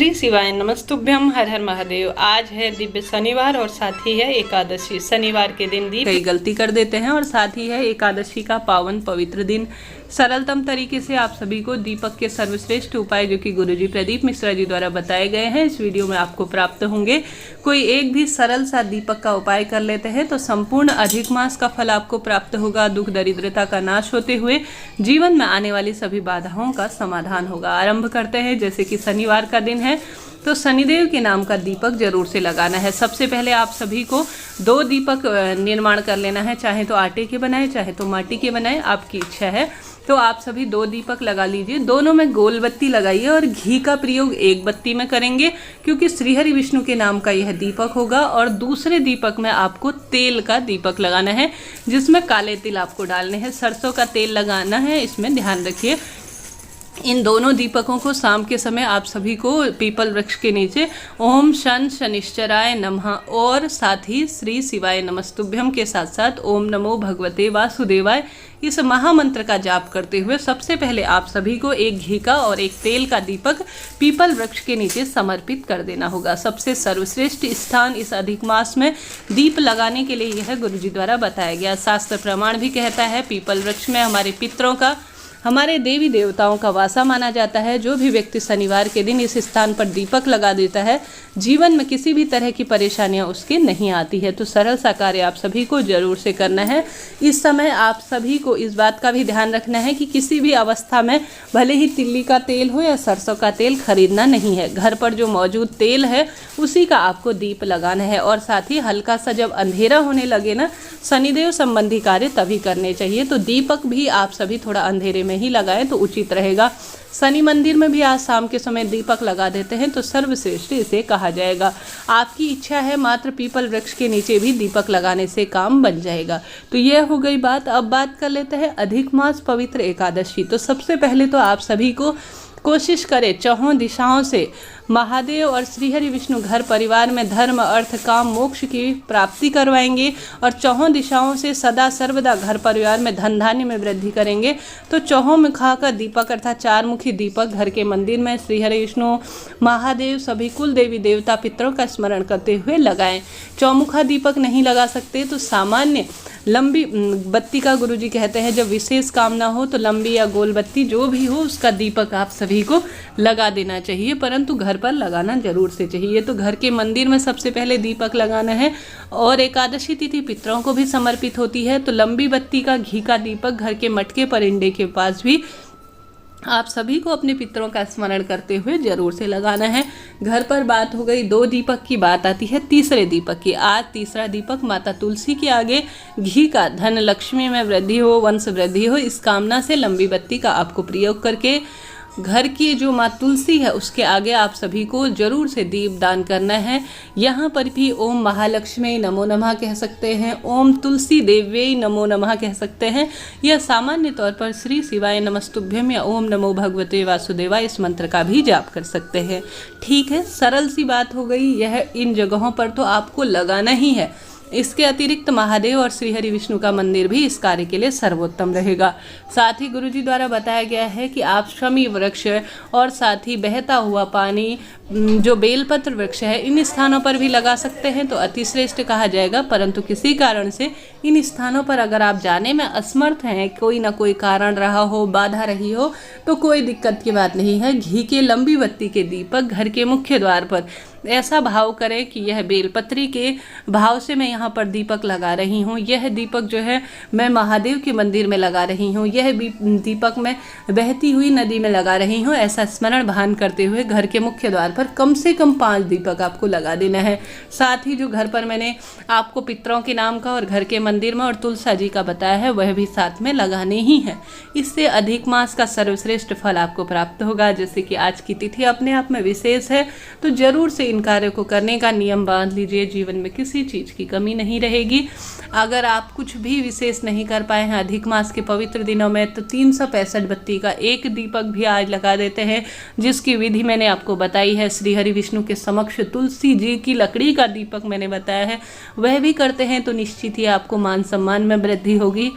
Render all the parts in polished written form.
श्री शिवाय नमस्तुभ्यम। हर हर महादेव। आज है दिव्य शनिवार और साथ ही है एकादशी। शनिवार के दिन दीप कई गलती कर देते हैं और साथ ही है एकादशी का पावन पवित्र दिन। सरलतम तरीके से आप सभी को दीपक के सर्वश्रेष्ठ उपाय जो कि गुरुजी प्रदीप मिश्रा जी द्वारा बताए गए हैं इस वीडियो में आपको प्राप्त होंगे। कोई एक भी सरल सा दीपक का उपाय कर लेते हैं तो संपूर्ण अधिक मास का फल आपको प्राप्त होगा। दुख दरिद्रता का नाश होते हुए जीवन में आने वाली सभी बाधाओं का समाधान होगा। आरंभ करते हैं। जैसे कि शनिवार का दिन है तो शनिदेव के नाम का दीपक जरूर से लगाना है। सबसे पहले आप सभी को 2 दीपक निर्माण कर लेना है, चाहे तो आटे के बनाए चाहे तो माटी के बनाए, आपकी इच्छा है। तो आप सभी 2 दीपक लगा लीजिए। दोनों में गोल बत्ती लगाइए और घी का प्रयोग एक बत्ती में करेंगे क्योंकि श्रीहरि विष्णु के नाम का यह दीपक होगा। और दूसरे दीपक में आपको तेल का दीपक लगाना है जिसमें काले तिल आपको डालने हैं। सरसों का तेल लगाना है, इसमें ध्यान रखिए। इन दोनों दीपकों को शाम के समय आप सभी को पीपल वृक्ष के नीचे ओम शन शनिश्चराय नमः और साथ ही श्री शिवाय नमस्तुभ्यम के साथ साथ ओम नमो भगवते वासुदेवाय इस महामंत्र का जाप करते हुए सबसे पहले आप सभी को एक घी का और एक तेल का दीपक पीपल वृक्ष के नीचे समर्पित कर देना होगा। सबसे सर्वश्रेष्ठ स्थान इस अधिक मास में दीप लगाने के लिए यह गुरुजी द्वारा बताया गया। शास्त्र प्रमाण भी कहता है पीपल वृक्ष में हमारे पितरों का, हमारे देवी देवताओं का वासा माना जाता है। जो भी व्यक्ति शनिवार के दिन इस स्थान पर दीपक लगा देता है जीवन में किसी भी तरह की परेशानियां उसके नहीं आती है। तो सरल सा कार्य आप सभी को जरूर से करना है। इस समय आप सभी को इस बात का भी ध्यान रखना है कि किसी भी अवस्था में भले ही तिल्ली का तेल हो या सरसों का तेल खरीदना नहीं है। घर पर जो मौजूद तेल है उसी का आपको दीप लगाना है। और साथ ही हल्का सा जब अंधेरा होने लगे ना, शनिदेव संबंधी कार्य तभी करने चाहिए। तो दीपक भी आप सभी थोड़ा अंधेरे में ही लगाएं तो उचित रहेगा। शनि मंदिर में भी आज शाम के समय दीपक लगा देते हैं तो सर्वश्रेष्ठ इसे कहा जाएगा। आपकी इच्छा है मात्र पीपल वृक्ष के नीचे भी दीपक लगाने से काम बन जाएगा। तो यह हो गई बात। अब बात कर लेते हैं अधिक मास पवित्र एकादशी। तो सबसे पहले तो आप सभी को कोशिश करें चौहों दिशाओं से महादेव और श्रीहरि विष्णु घर परिवार में धर्म अर्थ काम मोक्ष की प्राप्ति करवाएंगे और चौहों दिशाओं से सदा सर्वदा घर परिवार में धन धान्य में वृद्धि करेंगे। तो चौहों मुखा का दीपक अर्थात 4 मुखी दीपक घर के मंदिर में श्रीहरि विष्णु महादेव सभी कुल देवी देवता पितरों का स्मरण करते हुए लगाएं। चौमुखा दीपक नहीं लगा सकते तो सामान्य लंबी बत्ती का गुरुजी कहते हैं जब विशेष कामना हो तो लंबी या गोल बत्ती जो भी हो उसका दीपक आप सभी को लगा देना चाहिए, परंतु घर पर लगाना जरूर से चाहिए। तो घर के मंदिर में सबसे पहले दीपक लगाना है। और एकादशी तिथि पितरों को भी समर्पित होती है तो लंबी बत्ती का घी का दीपक घर के मटके परिंडे के पास भी आप सभी को अपने पितरों का स्मरण करते हुए जरूर से लगाना है। घर पर बात हो गई 2 दीपक की, बात आती है तीसरे दीपक की। आज तीसरा दीपक माता तुलसी के आगे घी का धन लक्ष्मी में वृद्धि हो, वंश वृद्धि हो, इस कामना से लंबी बत्ती का आपको प्रयोग करके घर की जो माँ तुलसी है उसके आगे आप सभी को जरूर से दीप दान करना है। यहाँ पर भी ओम महालक्ष्मी नमो नमः कह सकते हैं, ओम तुलसी देव्यै नमो नमः कह सकते हैं, या सामान्य तौर पर श्री शिवाय नमस्तुभ्यम या ओम नमो भगवते वासुदेवाय इस मंत्र का भी जाप कर सकते हैं। ठीक है, सरल सी बात हो गई। यह इन जगहों पर तो आपको लगाना ही है। इसके अतिरिक्त महादेव और श्रीहरि विष्णु का मंदिर भी इस कार्य के लिए सर्वोत्तम रहेगा। साथ ही गुरुजी द्वारा बताया गया है कि आप शमी वृक्ष और साथ ही बहता हुआ पानी जो बेलपत्र वृक्ष है इन स्थानों पर भी लगा सकते हैं तो अतिश्रेष्ठ कहा जाएगा। परंतु किसी कारण से इन स्थानों पर अगर आप जाने में असमर्थ हैं, कोई ना कोई कारण रहा हो, बाधा रही हो, तो कोई दिक्कत की बात नहीं है। घी के लंबी बत्ती के दीपक घर के मुख्य द्वार पर ऐसा भाव करें कि यह बेलपत्री के भाव से मैं यहाँ पर दीपक लगा रही हूँ। यह दीपक जो है मैं महादेव के मंदिर में लगा रही हूँ, यह दीपक मैं बहती हुई नदी में लगा रही हूँ। ऐसा स्मरण भान करते हुए घर के मुख्य द्वार पर कम से कम 5 दीपक आपको लगा देना है। साथ ही जो घर पर मैंने आपको पितरों के नाम का और घर के मंदिर में और तुलसा जी का बताया है वह भी साथ में लगाने ही है। इससे अधिक मास का सर्वश्रेष्ठ फल आपको प्राप्त होगा। जैसे कि आज की तिथि अपने आप में विशेष है तो जरूर से इन कार्यों को करने का नियम बांध लीजिए। जीवन में किसी चीज की कमी नहीं रहेगी। अगर आप कुछ भी विशेष नहीं कर पाए हैं अधिक मास के पवित्र दिनों में तो 365 बत्ती का एक दीपक भी आज लगा देते हैं, जिसकी विधि मैंने आपको बताई है। श्रीहरि विष्णु के समक्ष तुलसी जी की लकड़ी का दीपक मैंने बताया है, वह भी करते हैं तो निश्चित ही आपको मान सम्मान में वृद्धि होगी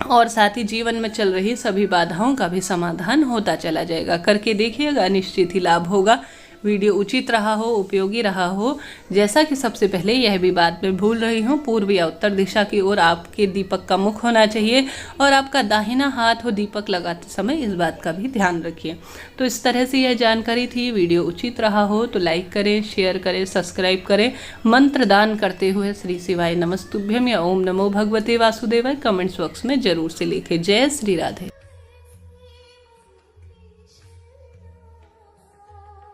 और साथ ही जीवन में चल रही सभी बाधाओं का भी समाधान होता चला जाएगा। करके देखिएगा, निश्चित ही लाभ होगा। वीडियो उचित रहा हो, उपयोगी रहा हो। जैसा कि सबसे पहले यह भी बात मैं भूल रही हूँ, पूर्व या उत्तर दिशा की ओर आपके दीपक का मुख होना चाहिए और आपका दाहिना हाथ हो दीपक लगाते समय, इस बात का भी ध्यान रखिए। तो इस तरह से यह जानकारी थी। वीडियो उचित रहा हो तो लाइक करें, शेयर करें, सब्सक्राइब करें। मंत्र दान करते हुए श्री शिवाय नमस्तुभ्यम या ओम नमो भगवते वासुदेवाय कमेंट्स बॉक्स में जरूर से लिखें। जय श्री राधे।